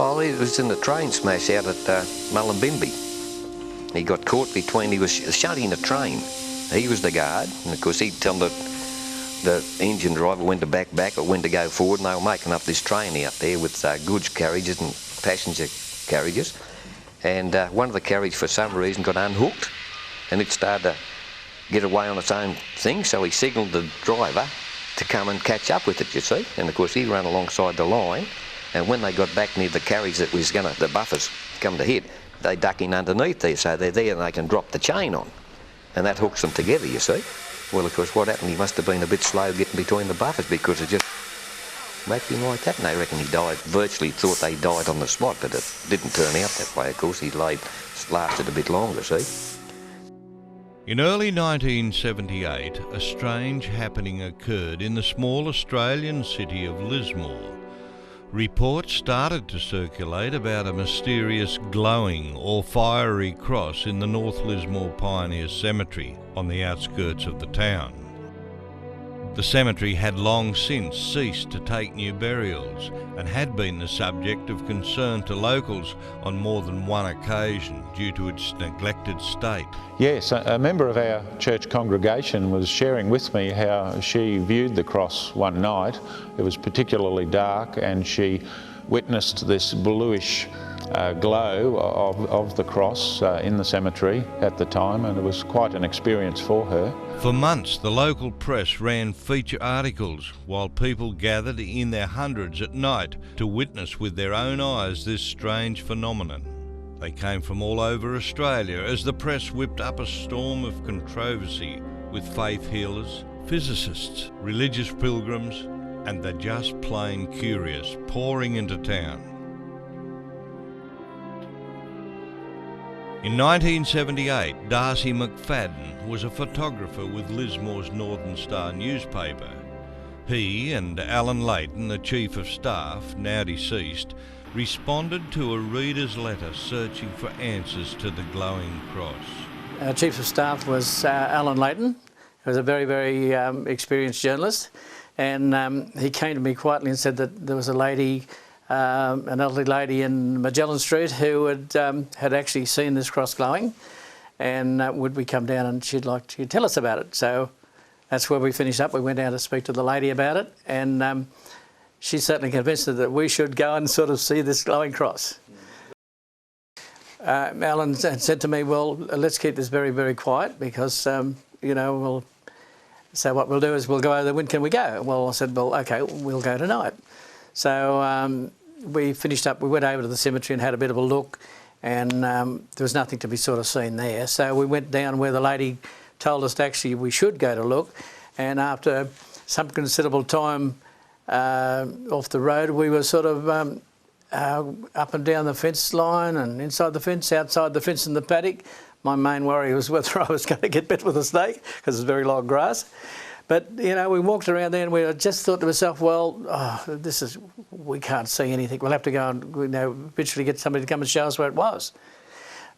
Oh, he was in the train smash out at Mullumbimby. He got caught between, he was shunting a train. He was the guard, and of course he'd tell the engine driver when to back or when to go forward, and they were making up this train out there with goods carriages and passenger carriages. And one of the carriages, for some reason, got unhooked, and it started to get away on its own thing, so he signalled the driver to come and catch up with it, you see. And of course he ran alongside the line, and when they got back near the carriage that was the buffers come to hit, they duck in underneath there, so they're there and they can drop the chain on. And that hooks them together, you see. Well, of course, what happened, he must have been a bit slow getting between the buffers because it just whacked him like that, and they reckon he died, virtually thought they died on the spot, but it didn't turn out that way, of course. He lasted a bit longer, see. In early 1978, a strange happening occurred in the small Australian city of Lismore. Reports started to circulate about a mysterious glowing or fiery cross in the North Lismore Pioneer Cemetery on the outskirts of the town. The cemetery had long since ceased to take new burials and had been the subject of concern to locals on more than one occasion due to its neglected state. Yes, a member of our church congregation was sharing with me how she viewed the cross one night. It was particularly dark and she witnessed this bluish glow of the cross in the cemetery at the time, and it was quite an experience for her. For months, the local press ran feature articles while people gathered in their hundreds at night to witness with their own eyes this strange phenomenon. They came from all over Australia as the press whipped up a storm of controversy with faith healers, physicists, religious pilgrims, and the just plain curious pouring into town. In 1978, Darcy McFadden was a photographer with Lismore's Northern Star newspaper. He and Alan Leighton, the Chief of Staff, now deceased, responded to a reader's letter searching for answers to the glowing cross. Our Chief of Staff was Alan Leighton, who was a very, very experienced journalist, and he came to me quietly and said that there was a lady, an elderly lady in Magellan Street who had actually seen this cross glowing, and would we come down and she'd like to tell us about it. So that's where we finished up. We went down to speak to the lady about it, and she certainly convinced us that we should go and sort of see this glowing cross. Alan said to me, well, let's keep this very, very quiet because, you know, so what we'll do is we'll go over there. When can we go? Well, I said, well, OK, we'll go tonight. So we finished up, we went over to the cemetery and had a bit of a look, and there was nothing to be sort of seen there. So we went down where the lady told us actually we should go to look, and after some considerable time off the road, we were sort of up and down the fence line and inside the fence, outside the fence in the paddock. My main worry was whether I was going to get bit with a snake because it's very long grass. But, you know, we walked around there and we just thought to myself, well, we can't see anything. We'll have to go and, you know, eventually get somebody to come and show us where it was.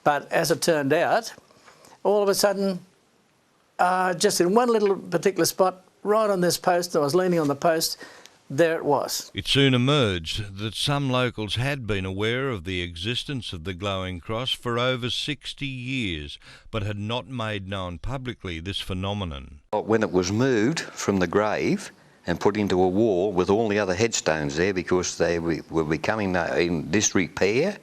But as it turned out, all of a sudden, just in one little particular spot, right on this post, I was leaning on the post, there it was. It soon emerged that some locals had been aware of the existence of the glowing cross for over 60 years, but had not made known publicly this phenomenon. When it was moved from the grave and put into a wall with all the other headstones there because they were becoming in disrepair,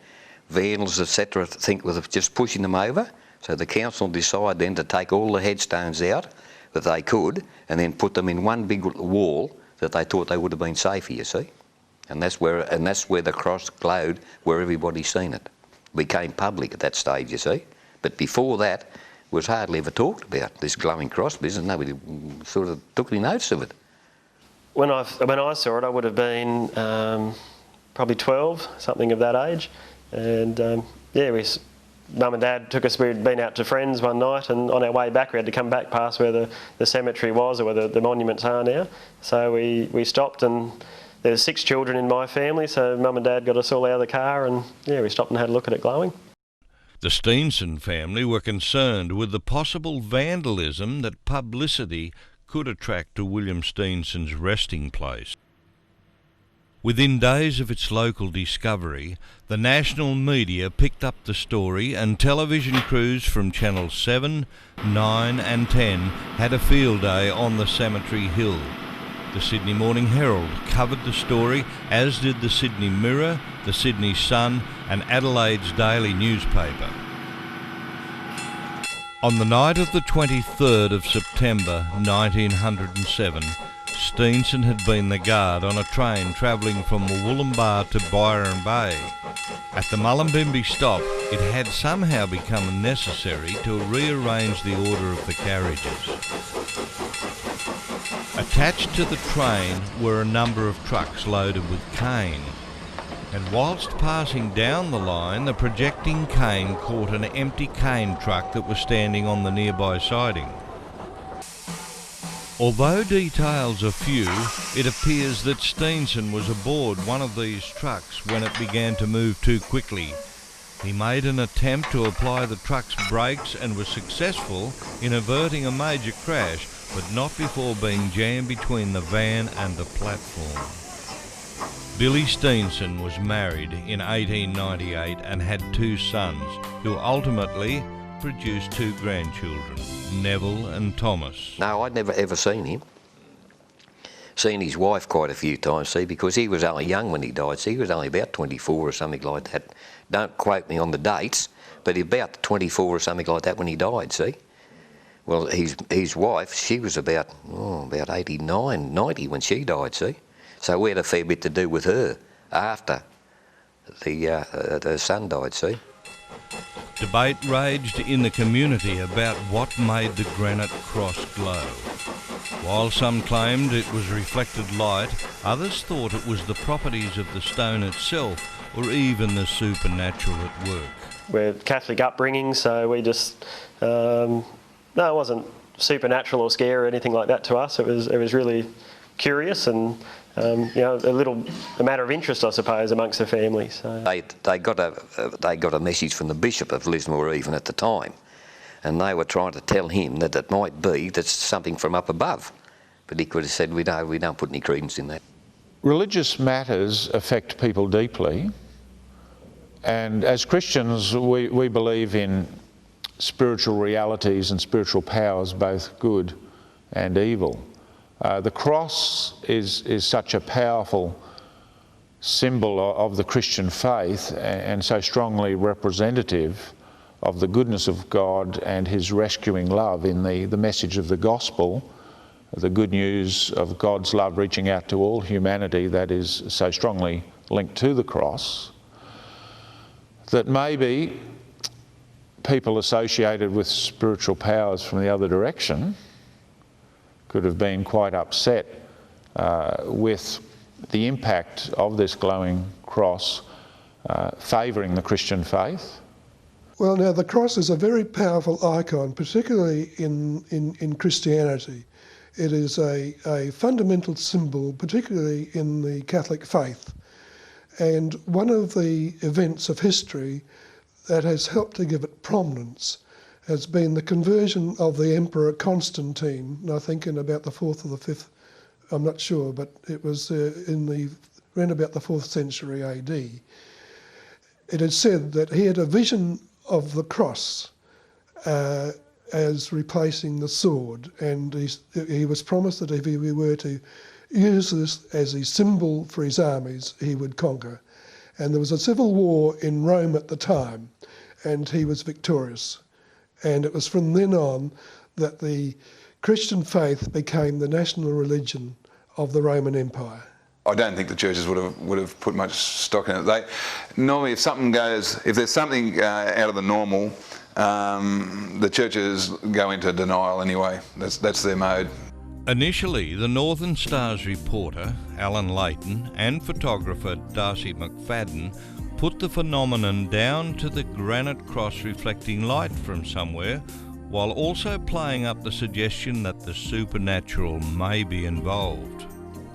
vandals, etc., think were just pushing them over, so the council decided then to take all the headstones out that they could and then put them in one big wall that they thought they would have been safer, you see. And that's where the cross glowed, where everybody's seen it. It became public at that stage, you see. But before that, it was hardly ever talked about, this glowing cross business. Nobody sort of took any notice of it. When I saw it, I would have been probably 12, something of that age. And Mum and Dad took us, we'd been out to friends one night, and on our way back we had to come back past where the cemetery was, or where the monuments are now. So we stopped, and there were 6 children in my family, so Mum and Dad got us all out of the car, and we stopped and had a look at it glowing. The Steenson family were concerned with the possible vandalism that publicity could attract to William Steenson's resting place. Within days of its local discovery, the national media picked up the story, and television crews from Channel 7, 9 and 10 had a field day on the Cemetery Hill. The Sydney Morning Herald covered the story, as did the Sydney Mirror, the Sydney Sun and Adelaide's Daily newspaper. On the night of the 23rd of September 1907, Steenson had been the guard on a train travelling from Wollumbar to Byron Bay. At the Mullumbimby stop, it had somehow become necessary to rearrange the order of the carriages. Attached to the train were a number of trucks loaded with cane, and whilst passing down the line, the projecting cane caught an empty cane truck that was standing on the nearby siding. Although details are few, it appears that Steenson was aboard one of these trucks when it began to move too quickly. He made an attempt to apply the truck's brakes and was successful in averting a major crash, but not before being jammed between the van and the platform. Billy Steenson was married in 1898 and had 2 sons, who ultimately produced 2 grandchildren, Neville and Thomas. No, I'd never ever seen him. Seen his wife quite a few times, see, because he was only young when he died. See, he was only about 24 or something like that. Don't quote me on the dates, but about 24 or something like that when he died, see. Well, his wife, she was about 89, 90 when she died, see. So we had a fair bit to do with her after the son died, see. Debate raged in the community about what made the granite cross glow. While some claimed it was reflected light, others thought it was the properties of the stone itself or even the supernatural at work. We're Catholic upbringing, so we just, no, it wasn't supernatural or scary or anything like that to us. It was really curious and a matter of interest, I suppose, amongst the family. So they got a message from the Bishop of Lismore even at the time, and they were trying to tell him that it might be that's something from up above, but he could have said, we don't put any credence in that. Religious matters affect people deeply, and as Christians we believe in spiritual realities and spiritual powers, both good and evil. The cross is such a powerful symbol of the Christian faith and so strongly representative of the goodness of God and his rescuing love in the message of the gospel, the good news of God's love reaching out to all humanity that is so strongly linked to the cross, that maybe people associated with spiritual powers from the other direction could have been quite upset with the impact of this glowing cross favouring the Christian faith. Well, now the cross is a very powerful icon, particularly in Christianity. It is a fundamental symbol, particularly in the Catholic faith. And one of the events of history that has helped to give it prominence has been the conversion of the Emperor Constantine, I think in about the 4th or the 5th, I'm not sure, but it was around about the 4th century AD. It is said that he had a vision of the cross as replacing the sword, and he was promised that if he were to use this as a symbol for his armies, he would conquer. And there was a civil war in Rome at the time, and he was victorious. And it was from then on that the Christian faith became the national religion of the Roman Empire. I don't think the churches would have put much stock in it. Normally, if there's something out of the normal, the churches go into denial anyway. That's their mode. Initially, the Northern Star's reporter, Alan Layton, and photographer Darcy McFadden put the phenomenon down to the granite cross reflecting light from somewhere, while also playing up the suggestion that the supernatural may be involved.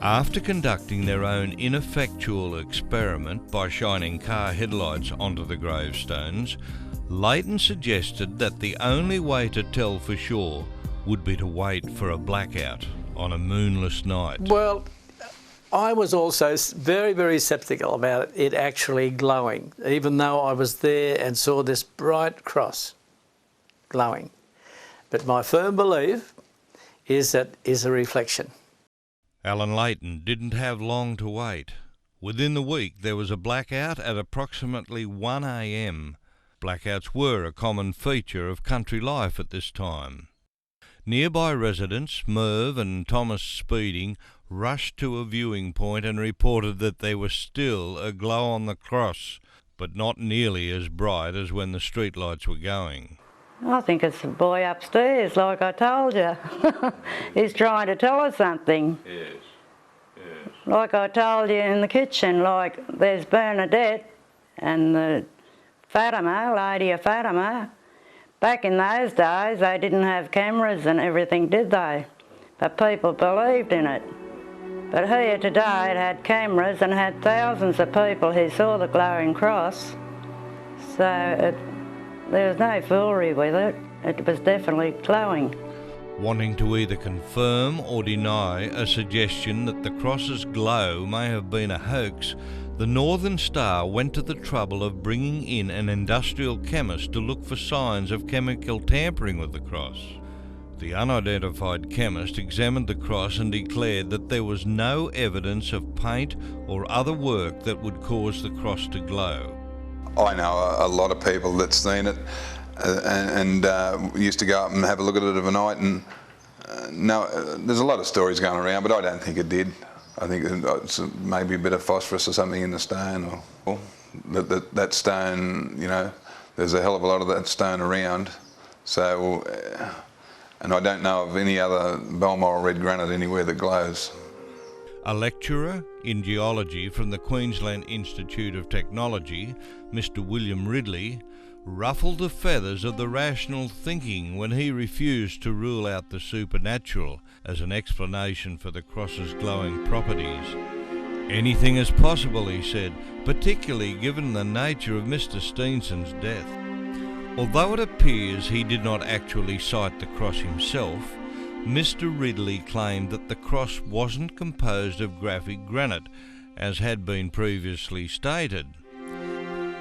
After conducting their own ineffectual experiment by shining car headlights onto the gravestones, Layton suggested that the only way to tell for sure would be to wait for a blackout on a moonless night. Well, I was also very, very sceptical about it actually glowing, even though I was there and saw this bright cross glowing. But my firm belief is that is a reflection. Alan Leighton didn't have long to wait. Within the week there was a blackout at approximately 1 a.m. Blackouts were a common feature of country life at this time. Nearby residents, Merv and Thomas Speeding, rushed to a viewing point and reported that there was still a glow on the cross, but not nearly as bright as when the streetlights were going. I think it's the boy upstairs, like I told you. He's trying to tell us something. Yes, yes. Like I told you in the kitchen, like there's Bernadette and the Fatima, Lady of Fatima. Back in those days, they didn't have cameras and everything, did they? But people believed in it. But here today, it had cameras and had thousands of people who saw the glowing cross. So there was no foolery with it. It was definitely glowing. Wanting to either confirm or deny a suggestion that the cross's glow may have been a hoax, the Northern Star went to the trouble of bringing in an industrial chemist to look for signs of chemical tampering with the cross. The unidentified chemist examined the cross and declared that there was no evidence of paint or other work that would cause the cross to glow. I know a lot of people that's seen it and used to go up and have a look at it of a night, and no, there's a lot of stories going around, but I don't think it did. I think it's maybe a bit of phosphorus or something in the stone, or that stone, you know, there's a hell of a lot of that stone around. So, and I don't know of any other Balmoral red granite anywhere that glows. A lecturer in geology from the Queensland Institute of Technology, Mr. William Ridley, ruffled the feathers of the rational thinking when he refused to rule out the supernatural as an explanation for the cross's glowing properties. Anything is possible, he said, particularly given the nature of Mr. Steenson's death. Although it appears he did not actually sight the cross himself, Mr. Ridley claimed that the cross wasn't composed of graphic granite, as had been previously stated.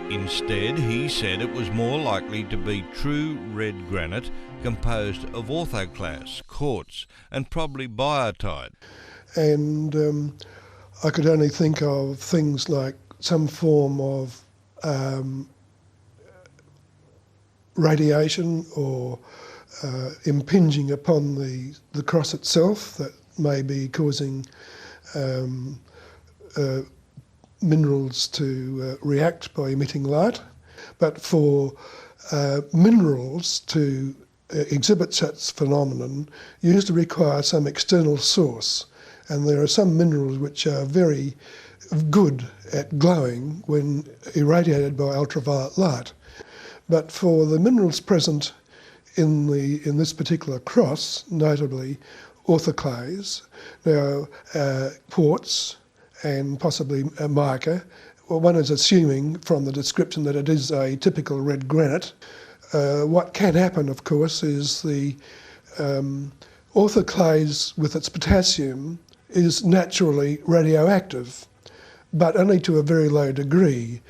Instead, he said it was more likely to be true red granite composed of orthoclase, quartz, and probably biotite. And I could only think of things like some form of radiation or impinging upon the cross itself that may be causing minerals to react by emitting light. But for minerals to exhibit such phenomenon usually require some external source, and there are some minerals which are very good at glowing when irradiated by ultraviolet light. But for the minerals present in this particular cross, notably orthoclase, now quartz and possibly mica, well, one is assuming from the description that it is a typical red granite. What can happen, of course, is the orthoclase with its potassium is naturally radioactive, but only to a very low degree.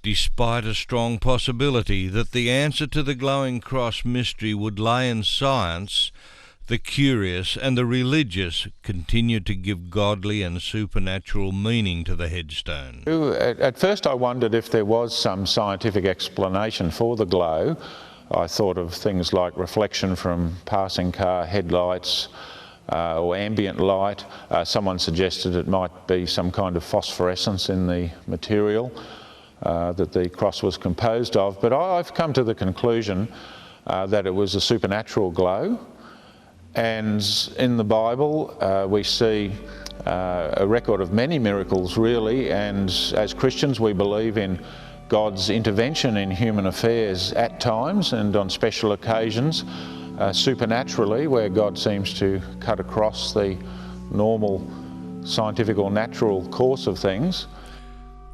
Despite a strong possibility that the answer to the glowing cross mystery would lie in science, the curious and the religious continued to give godly and supernatural meaning to the headstone. At first I wondered if there was some scientific explanation for the glow. I thought of things like reflection from passing car headlights or ambient light. Someone suggested it might be some kind of phosphorescence in the material that the cross was composed of. But I've come to the conclusion that it was a supernatural glow. And in the Bible we see a record of many miracles, really, and as Christians we believe in God's intervention in human affairs at times and on special occasions, supernaturally, where God seems to cut across the normal scientific or natural course of things.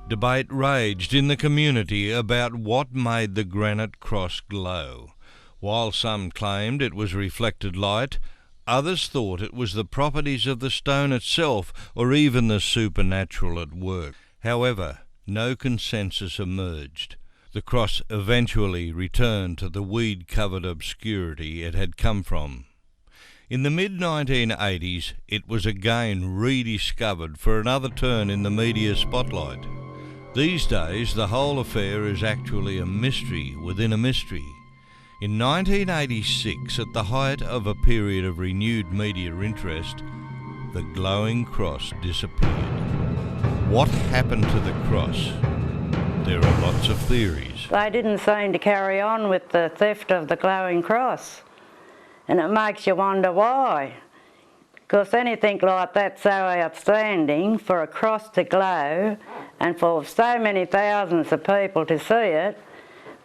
Debate raged in the community about what made the granite cross glow. While some claimed it was reflected light, Others thought it was the properties of the stone itself or even the supernatural at work. However, no consensus emerged. The cross eventually returned to the weed-covered obscurity it had come from. In the mid-1980s, it was again rediscovered for another turn in the media spotlight. These days, the whole affair is actually a mystery within a mystery. In 1986, at the height of a period of renewed media interest, the glowing cross disappeared. What happened to the cross? There are lots of theories. They didn't seem to carry on with the theft of the glowing cross. And it makes you wonder why. Because anything like that's so outstanding, for a cross to glow and for so many thousands of people to see it,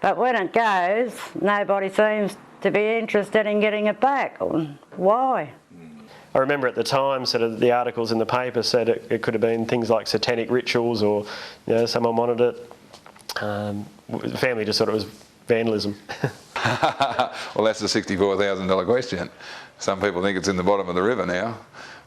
but when it goes, nobody seems to be interested in getting it back. Why? I remember at the time, sort of the articles in the paper said it could have been things like satanic rituals, or someone wanted it. The family just thought it was vandalism. Well, that's the $64,000 question. Some people think it's in the bottom of the river now,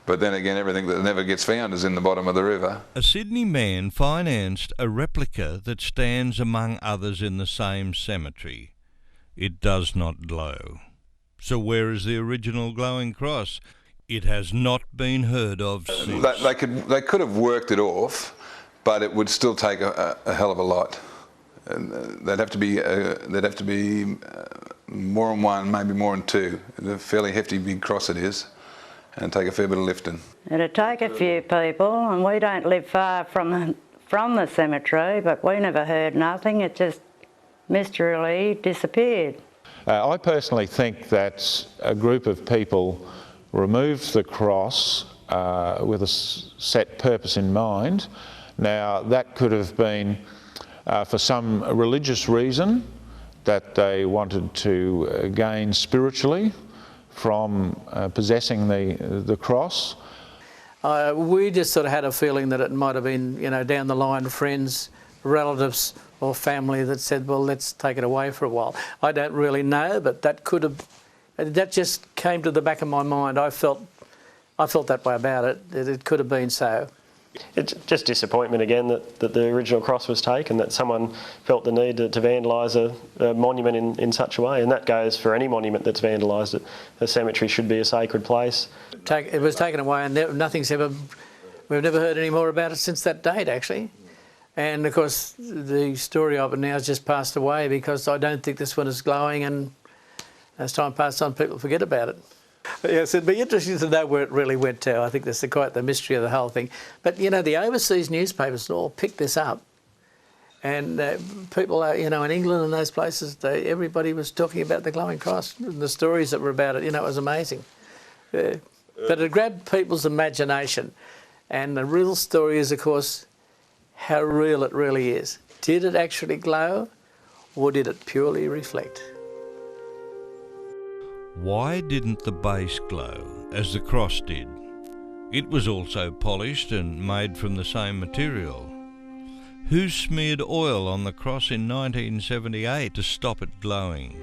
but then again, everything that never gets found is in the bottom of the river. A Sydney man financed a replica that stands among others in the same cemetery. It does not glow. So where is the original glowing cross? It has not been heard of since. They could have worked it off, but it would still take a hell of a lot. And they'd have to be more than one, maybe more than two. It's a fairly hefty big cross it is, and take a fair bit of lifting. It'd take a few people, and we don't live far from the cemetery, but we never heard nothing. It just mysteriously disappeared. I personally think that a group of people removed the cross with a set purpose in mind. Now, that could have been for some religious reason that they wanted to gain spiritually from possessing the cross. We just sort of had a feeling that it might have been, down the line, friends, relatives or family that said, well, let's take it away for a while. I don't really know, but that just came to the back of my mind. I felt that way about it, that it could have been so. It's just disappointment again that the original cross was taken, that someone felt the need to vandalise a monument in such a way, and that goes for any monument that's vandalised. A cemetery should be a sacred place. It was taken away, and we've never heard any more about it since that date, actually. And of course, the story of it now has just passed away, because I don't think this one is glowing, and as time passes on, people forget about it. Yes, it'd be interesting to know where it really went to. I think that's quite the mystery of the whole thing. But, the overseas newspapers all picked this up. And people, in England and those places, everybody was talking about the glowing cross and the stories that were about it. It was amazing. But it grabbed people's imagination. And the real story is, of course, how real it really is. Did it actually glow, or did it purely reflect? Why didn't the base glow as the cross did? It was also polished and made from the same material. Who smeared oil on the cross in 1978 to stop it glowing?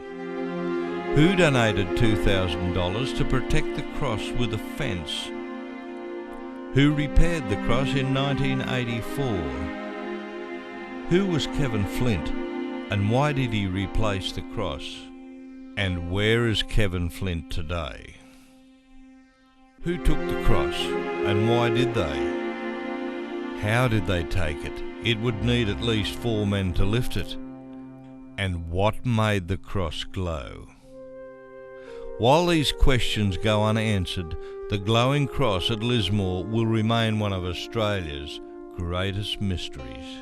Who donated $2,000 to protect the cross with a fence? Who repaired the cross in 1984? Who was Kevin Flint, and why did he replace the cross? And where is Kevin Flint today? Who took the cross, and why did they? How did they take it? It would need at least 4 men to lift it. And what made the cross glow? While these questions go unanswered, the glowing cross at Lismore will remain one of Australia's greatest mysteries.